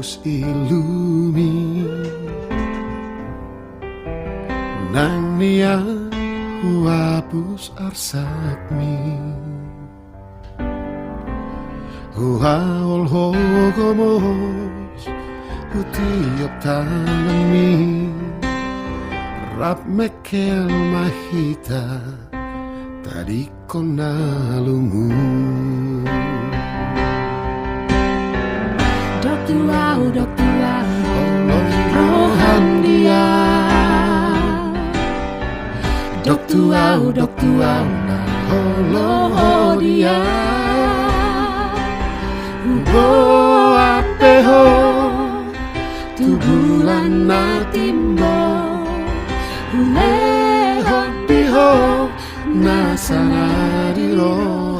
hapus ilumi nang nia hapus arsakmi huhaol hogomos hutiop tanganmi rap mekel mahita tadi konalungu dok tuau rohan dia dok tuau holo dia Ubo apeho tu bulan na timbo Uleho diho na sanadiro